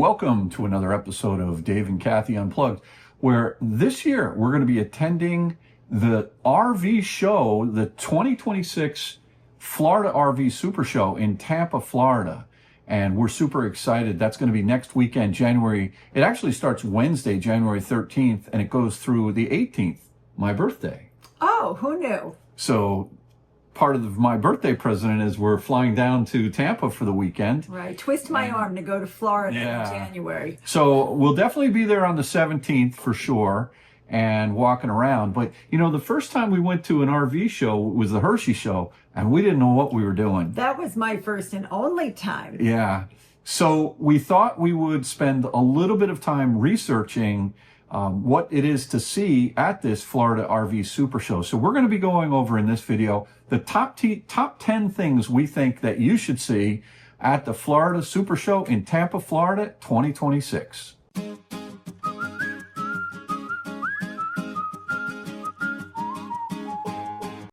Welcome to another episode of Dave and Kathy Unplugged, where this year we're going to be attending the RV show, the 2026 Florida RV Supershow in Tampa, Florida. And we're super excited. That's going to be next weekend, January. It actually starts Wednesday, January 13th, and it goes through the 18th, my birthday. Oh, who knew? So part of my birthday present is we're flying down to Tampa for the weekend. Right. Twist my arm to go to Florida in January. So we'll definitely be there on the 17th for sure and walking around. But, you know, the first time we went to an RV show was the Hershey show, and we didn't know what we were doing. That was my first and only time. Yeah. So we thought we would spend a little bit of time researching what it is to see at this Florida RV Super Show. So we're going to be going over in this video the top 10 things we think that you should see at the Florida Super Show in Tampa, Florida, 2026.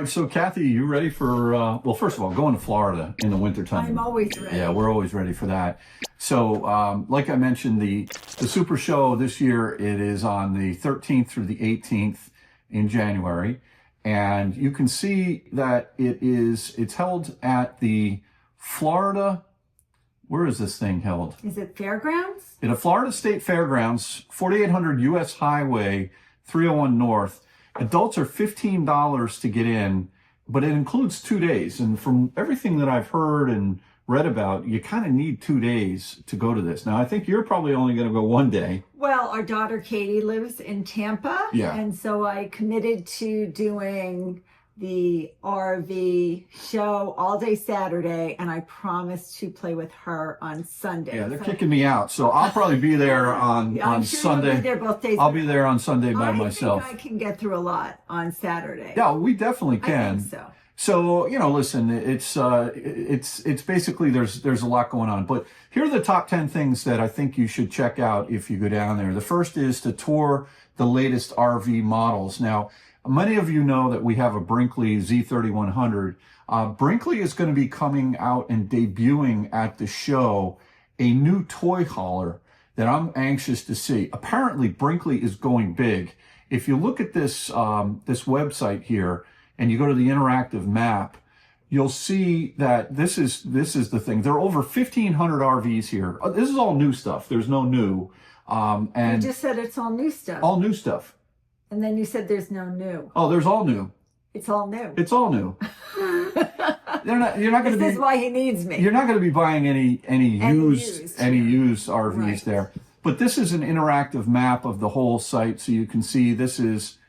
So Kathy, you ready for, well, first of all, going to Florida in the wintertime? I'm always ready. Yeah, we're always ready for that. So, like I mentioned, the Super Show this year, it is on the 13th through the 18th in January. And you can see that it's held at the Florida, where is this thing held? Is it Fairgrounds? At a Florida State Fairgrounds, 4800 US Highway, 301 North. Adults are $15 to get in, but it includes 2 days. And from everything that I've heard and read about, you kind of need 2 days to go to this. Now, I think you're probably only going to go 1 day. Well, our daughter Katie lives in Tampa. Yeah. And so I committed to doing the RV show all day Saturday, and I promised to play with her on Sunday. Yeah, they're kicking me out, so I'll probably be there on I'm sure Sunday. You'll be there both days. I'll be there on Sunday by myself. I think I can get through a lot on Saturday. Yeah, we definitely can. I think so. So, you know, listen, it's basically there's a lot going on. But here are the top 10 things that I think you should check out if you go down there. The first is to tour the latest RV models. Now, many of you know that we have a Brinkley Z3100. Brinkley is going to be coming out and debuting at the show a new toy hauler that I'm anxious to see. Apparently, Brinkley is going big. If you look at this this website here and you go to the interactive map, you'll see that this is the thing. There are over 1,500 RVs here. This is all new stuff. There's no new. And you just said it's all new stuff. All new stuff. And then you said there's no new. Oh, there's all new. It's all new. It's all new. You're not going to be. This is why he needs me. You're not going to be buying any used RVs right there. But this is an interactive map of the whole site, so you can see this is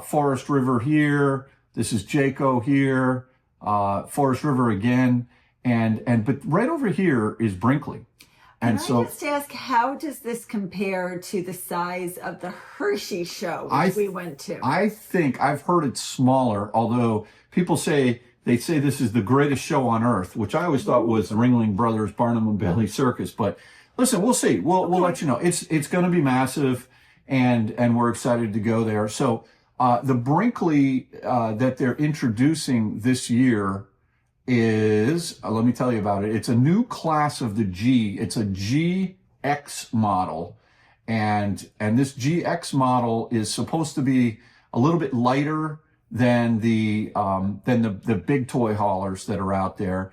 Forest River here. This is Jayco here. Forest River again, but right over here is Brinkley. And Can I just ask, how does this compare to the size of the Hershey show we went to? I think I've heard it's smaller, although people say this is the greatest show on earth, which I always thought was the Ringling Brothers Barnum and Bailey Circus. But listen, we'll see. We'll let you know. It's going to be massive, and we're excited to go there. So the Brinkley that they're introducing this year is, let me tell you about it. It's a new class of the G. It's a GX model. And this GX model is supposed to be a little bit lighter than the big toy haulers that are out there.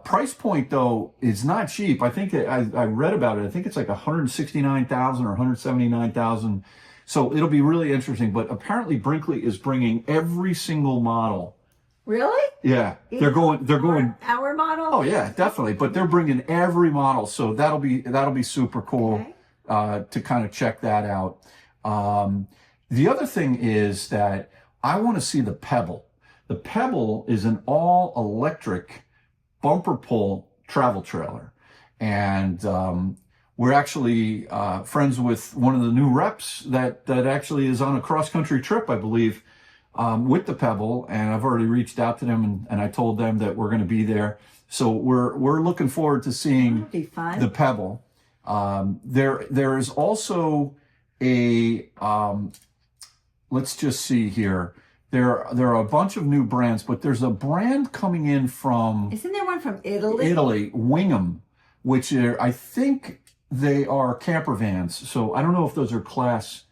Price point though is not cheap. I think I read about it. I think it's like $169,000 or $179,000. So it'll be really interesting. But apparently Brinkley is bringing every single model. Really? Yeah, they're going our model. Oh yeah, definitely. But they're bringing every model, so that'll be super cool to kind of check that out. The other thing is that I want to see the Pebble. The Pebble is an all electric bumper pull travel trailer, and we're actually friends with one of the new reps that actually is on a cross country trip, I believe. With the Pebble, and I've already reached out to them and I told them that we're going to be there. So we're looking forward to seeing the Pebble. There is also a let's just see here. There are a bunch of new brands, but there's a brand coming in from... Isn't there one from Italy? Italy, Wingham, which I think they are camper vans. So I don't know if those are Class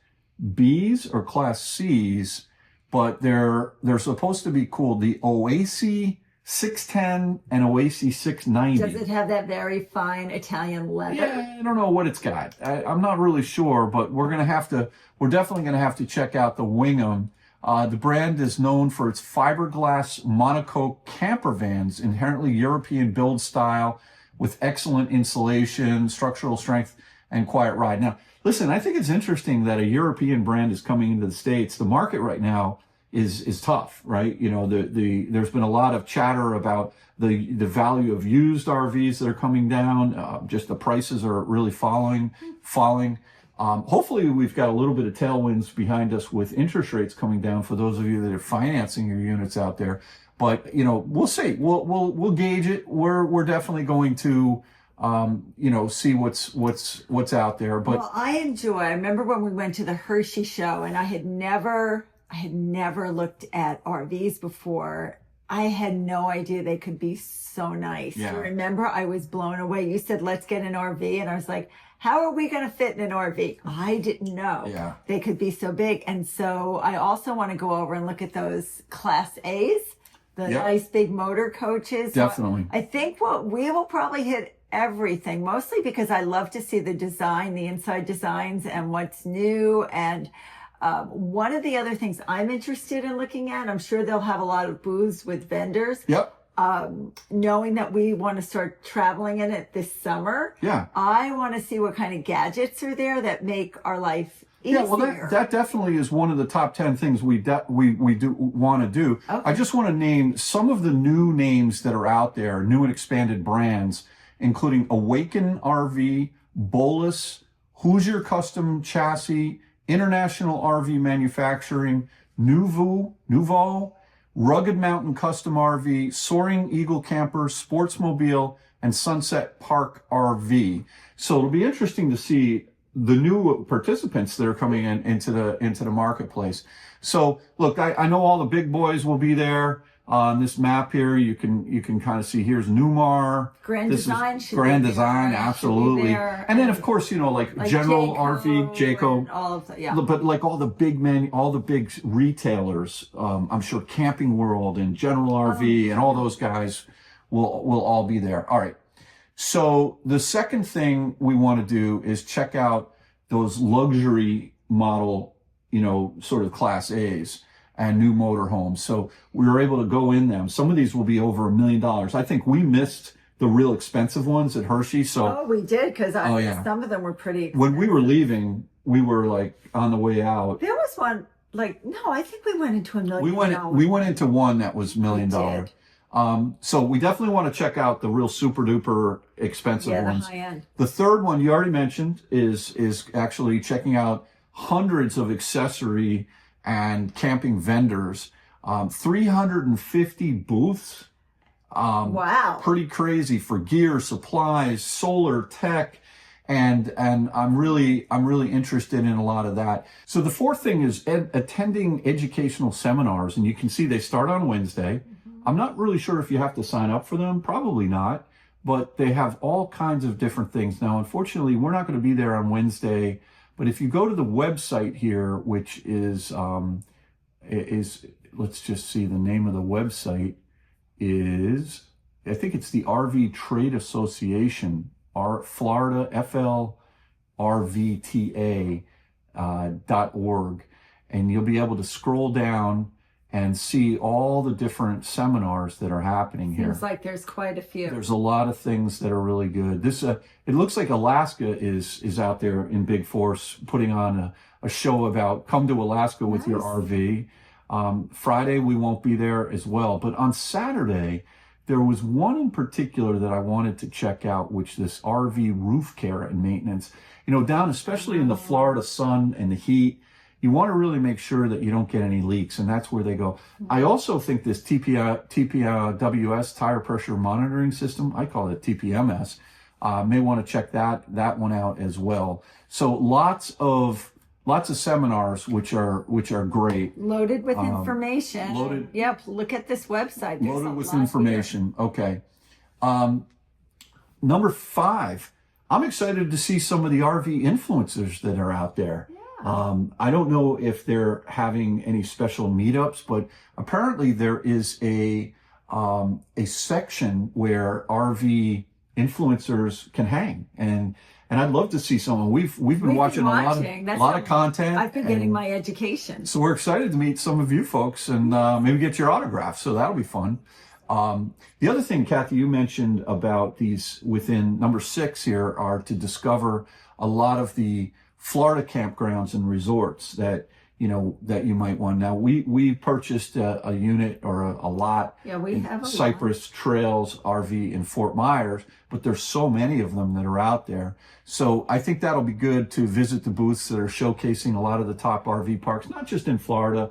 Bs or Class Cs, but they're supposed to be cool. The Oasis 610 and Oasis 690. Does it have that very fine Italian leather? Yeah, I don't know what it's got. I'm not really sure, but we're definitely gonna have to check out the Wingham. The brand is known for its fiberglass monocoque camper vans, inherently European build style with excellent insulation, structural strength, and quiet ride. Now, listen, I think it's interesting that a European brand is coming into the States. The market right now is tough, right? You know, there's been a lot of chatter about the value of used RVs that are coming down. Just the prices are really falling. Hopefully we've got a little bit of tailwinds behind us with interest rates coming down for those of you that are financing your units out there. But, you know, we'll see. We'll gauge it. We're definitely going to, you know, see what's out there. But well, I remember when we went to the Hershey show, and I had never looked at RVs before. I had no idea they could be so nice. Yeah. You remember, I was blown away. You said, let's get an RV. And I was like, how are we going to fit in an RV? I didn't know they could be so big. And so I also want to go over and look at those Class A's, the nice big motor coaches. Definitely. I think we will probably hit everything, mostly because I love to see the design, the inside designs, and what's new. And one of the other things I'm interested in looking at, I'm sure they'll have a lot of booths with vendors. Yep. Knowing that we want to start traveling in it this summer, I want to see what kind of gadgets are there that make our life easier. Yeah, well, that definitely is one of the top 10 things we do want to do. Okay. I just want to name some of the new names that are out there, new and expanded brands, including Awaken RV, Bolus, Hoosier Custom Chassis, International RV Manufacturing, Nuvo, Rugged Mountain Custom RV, Soaring Eagle Camper, Sportsmobile, and Sunset Park RV. So it'll be interesting to see the new participants that are coming into the marketplace. So look, I know all the big boys will be there. On this map here, you can kind of see here's Newmar. Grand Design, absolutely. And then of course, you know, like General RV, Jayco, all of the, but like all the big retailers, I'm sure Camping World and General RV and all those guys will all be there. All right. So the second thing we want to do is check out those luxury model, you know, sort of Class A's and new motorhomes. So we were able to go in them. Some of these will be over $1 million. I think we missed the real expensive ones at Hershey. So we did, because some of them were pretty expensive. When we were leaving, we were like on the way out. There was one I think we went into $1 million. We went into one that was $1 million. So we definitely want to check out the real super duper expensive ones. The high end. The third one you already mentioned is actually checking out hundreds of accessory and camping vendors, 350 booths. Wow. Pretty crazy for gear, supplies, solar tech, and I'm really interested in a lot of that. So the fourth thing is attending educational seminars, and you can see they start on Wednesday. I'm not really sure if you have to sign up for them, probably not, but they have all kinds of different things. Now, unfortunately, we're not going to be there on Wednesday. But if you go to the website here, which is let's just see, the name of the website is, I think it's the RV Trade Association, Florida, FLRVTA.org. And you'll be able to scroll down and see all the different seminars that are happening here. Seems like there's quite a few. There's a lot of things that are really good. This it looks like Alaska is out there in big force putting on a show about come to Alaska with your RV. Friday we won't be there as well, but on Saturday there was one in particular that I wanted to check out, which this RV roof care and maintenance. You know, down especially in the Florida sun and the heat, you want to really make sure that you don't get any leaks, and that's where they go. I also think this TPWS, tire pressure monitoring system, I call it TPMS, may want to check that one out as well. So lots of seminars which are great. Loaded with information. Yep, look at this website. There's loaded with information. Okay. Number 5. I'm excited to see some of the RV influencers that are out there. I don't know if they're having any special meetups, but apparently there is a section where RV influencers can hang, and I'd love to see someone. We've been watching a lot of content. I've been getting my education. So we're excited to meet some of you folks and maybe get your autographs. So that'll be fun. The other thing, Kathy, you mentioned about these within number 6 here are to discover a lot of the Florida campgrounds and resorts that you might want. Now we purchased a unit or a lot. Yeah, we have a Cypress lot. Trails RV in Fort Myers, but there's so many of them that are out there. So I think that'll be good to visit the booths that are showcasing a lot of the top RV parks, not just in Florida.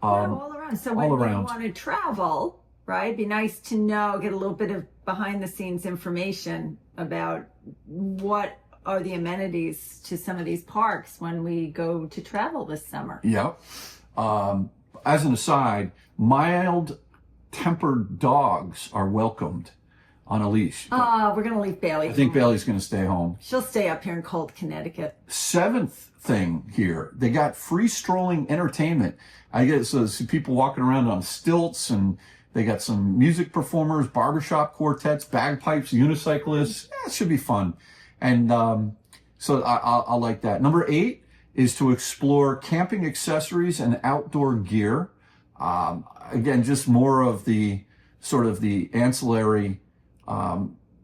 All around. So when you want to travel, right? It'd be nice to know, get a little bit of behind the scenes information about what are the amenities to some of these parks when we go to travel this summer. Yeah. As an aside, mild-tempered dogs are welcomed on a leash. We're going to leave Bailey. I think Bailey's going to stay home. She'll stay up here in cold Connecticut. 7th thing here, they got free strolling entertainment. I guess so see people walking around on stilts, and they got some music performers, barbershop quartets, bagpipes, unicyclists. Yeah, it should be fun. And so I like that. Number 8 is to explore camping accessories and outdoor gear. Again, just more of the sort of the ancillary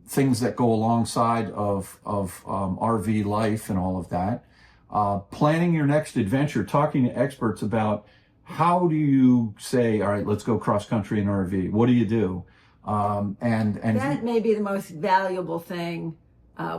things that go alongside of RV life and all of that. Planning your next adventure, talking to experts about how do you say, all right, let's go cross country in RV. What do you do? And that may be the most valuable thing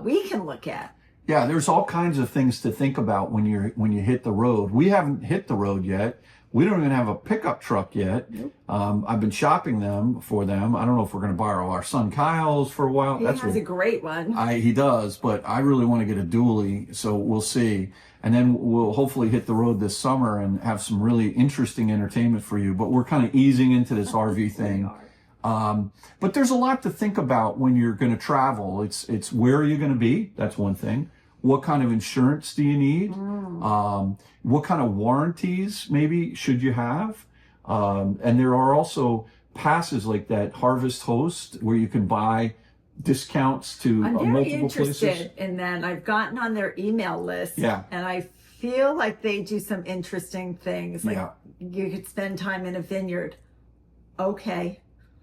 we can look at. Yeah, there's all kinds of things to think about when you hit the road. We haven't hit the road yet. We don't even have a pickup truck yet. Nope. I've been shopping for them. I don't know if we're going to borrow our son Kyle's for a while. He has a great one. He does, but I really want to get a dually, so we'll see. And then we'll hopefully hit the road this summer and have some really interesting entertainment for you. But we're kind of easing into this RV thing. But there's a lot to think about when you're going to travel. It's where are you going to be? That's one thing. What kind of insurance do you need? What kind of warranties maybe should you have? And there are also passes like that Harvest Host where you can buy discounts to I'm very multiple interested places. in that. I've gotten on their email list. Yeah. And I feel like they do some interesting things. Like Yeah. you could spend time in a vineyard. Okay.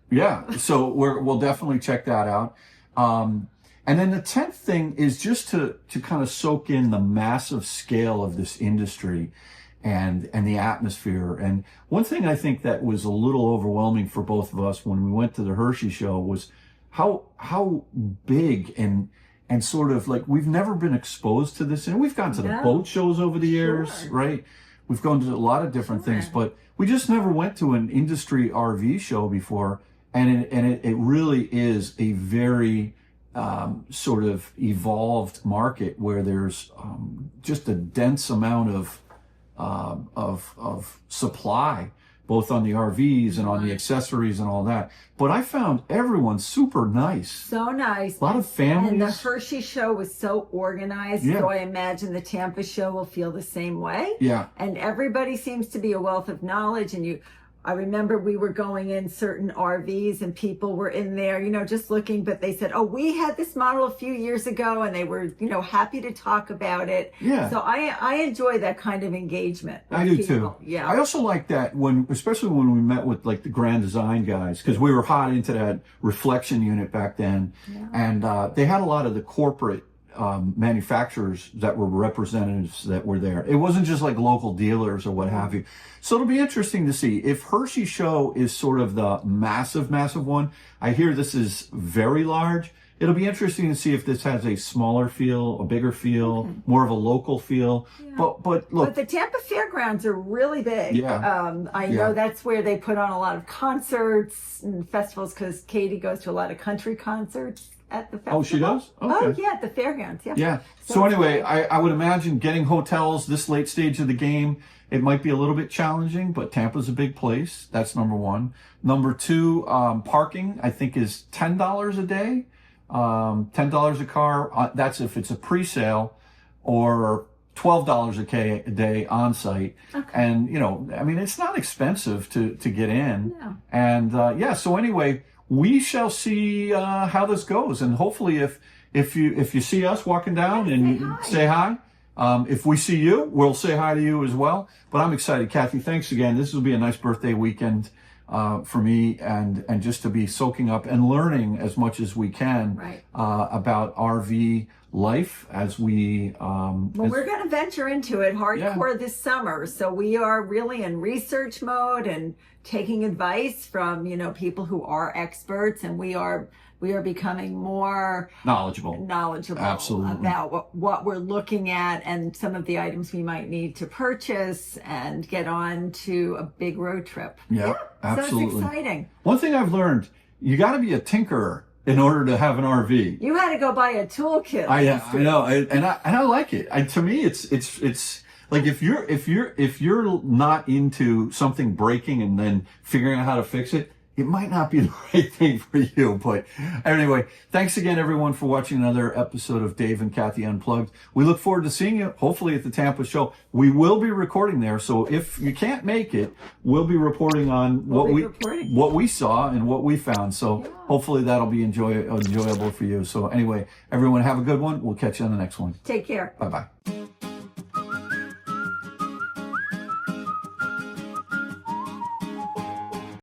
Yeah, so we'll definitely check that out. And then the 10th thing is just to kind of soak in the massive scale of this industry and the atmosphere. And one thing I think that was a little overwhelming for both of us when we went to the Hershey show was how big and sort of like we've never been exposed to this. And we've gone to the boat shows over the years, right? We've gone to a lot of different things, but we just never went to an industry RV show before. And it really is a very sort of evolved market where there's just a dense amount of supply, both on the RVs and on the accessories and all that. But I found everyone super nice. So nice. A lot of families. And the Hershey show was so organized. Yeah. So I imagine the Tampa show will feel the same way. Yeah. And everybody seems to be a wealth of knowledge. And I remember we were going in certain RVs and people were in there, just looking, but they said, oh, we had this model a few years ago, and they were, happy to talk about it. Yeah. So I enjoy that kind of engagement. I do too. Yeah. I also like that especially when we met with like the Grand Design guys, because we were hot into that reflection unit back then. Yeah. And they had a lot of the corporate manufacturers that were representatives that were there. It wasn't just like local dealers or what have you. So it'll be interesting to see if Hershey show is sort of the massive one. I hear this is very large. It'll be interesting to see if this has a smaller feel, a bigger feel, more of a local feel. Yeah. But look. But the Tampa Fairgrounds are really big. Yeah. I know that's where they put on a lot of concerts and festivals because Katie goes to a lot of country concerts at the festival. Oh, she does? Okay. Oh, yeah, at the Fairgrounds, yeah. Yeah. So anyway, I would imagine getting hotels this late stage of the game, it might be a little bit challenging, but Tampa's a big place. That's number 1. Number 2, parking, I think, is $10 a day. $10 a car. That's if it's a pre-sale, or $12 a day on site. Okay. And, you know, I mean, it's not expensive to get in. No. And yeah, so anyway, we shall see how this goes. And hopefully if you see us walking down and say hi. If we see you, we'll say hi to you as well. But I'm excited. Kathy, thanks again. This will be a nice birthday weekend for me, and just to be soaking up and learning as much as we can about RV life as we we're going to venture into it hardcore this summer, so we are really in research mode and taking advice from, you know, people who are experts, and we are becoming more knowledgeable absolutely about what we're looking at and some of the items we might need to purchase and get on to a big road trip. Absolutely. So it's exciting. One thing I've learned, you got to be a tinkerer in order to have an RV. You had to go buy a toolkit. I know, and I like it. To me, it's like if you're not into something breaking and then figuring out how to fix it, it might not be the right thing for you. But anyway, thanks again, everyone, for watching another episode of Dave and Kathy Unplugged. We look forward to seeing you, hopefully, at the Tampa show. We will be recording there, so if you can't make it, we'll be reporting on what we saw and what we found. So hopefully that'll be enjoyable for you. So anyway, everyone, have a good one. We'll catch you on the next one. Take care. Bye-bye.